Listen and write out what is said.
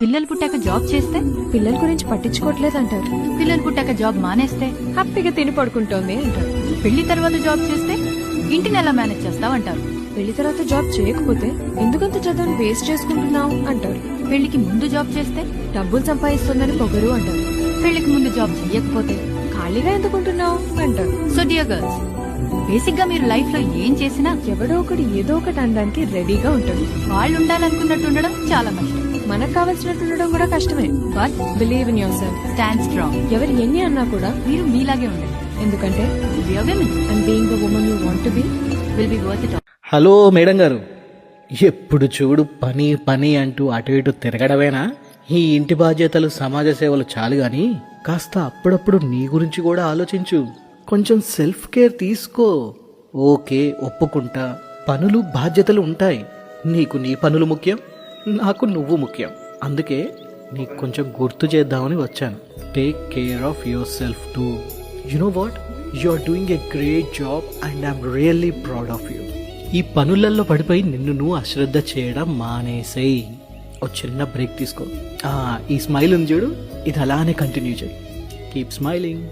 పిల్లలు పుట్టాక జాబ్ చేస్తే పిల్లల గురించి పట్టించుకోవట్లేదు అంటారు. పిల్లలు పుట్టాక జాబ్ మానేస్తే హ్యాపీగా తిని పడుకుంటోంది అంటారు. పెళ్లి తర్వాత జాబ్ చేస్తే ఇంటిని ఎలా మేనేజ్ చేస్తావంటారు. పెళ్లి తర్వాత జాబ్ చేయకపోతే ఎందుకంత చదువుని వేస్ట్ చేసుకుంటున్నావు అంటారు. పెళ్లికి ముందు జాబ్ చేస్తే డబ్బులు సంపాదిస్తుందని పొగరు అంటారు. పెళ్లికి ముందు జాబ్ చేయకపోతే ఖాళీగా ఎందుకుంటున్నావు అంటారు. సో డియర్ గర్ల్స్, బేసిక్ గా మీరు లైఫ్ లో ఏం చేసినా ఎవడో ఒకటి ఏదో ఒకటి అనడానికి రెడీగా ఉంటాడు. వాళ్ళు ఉండాలనుకున్నట్టు ఉండడం చాలా కష్టం. మనకు కావాల్సినట్టు ఉండడం కూడా కష్టమే. But believe in your self. Stand strong. ఎవరు ఎన్ని అన్నా కూడా మీరు మీలాగే ఉండండి. ఎందుకంటే We are women and being the woman you want to be will be worth it all. Hello madam గారు, ఎప్పుడు చూడు పని పని అంటూ అటు ఇటు తిరగడమేనా? ఈ ఇంటి బాధ్యతలు సమాజ సేవలు చాలు గాని కాస్త అప్పుడప్పుడు నీ గురించి కూడా ఆలోచించు. కొంచెం సెల్ఫ్ కేర్ తీసుకో. ఓకే, ఒప్పుకుంటా, పనులు బాధ్యతలు ఉంటాయి. నీకు నీ పనులు ముఖ్యం, నాకు నువ్వు ముఖ్యం. అందుకే నీకు కొంచెం గుర్తు చేద్దామని వచ్చాను. Take care of yourself too. You know what, you are doing a great job and I'm really proud of you. ఈ పనులల్లో పడిపోయి నిన్ను నువ్వు అశ్రద్ధ చేయడం మానేసేయి. ఓ చిన్న బ్రేక్ తీసుకో. ఈ స్మైల్ ఉంది చూడు, ఇది అలానే కంటిన్యూ చేయి. Keep smiling.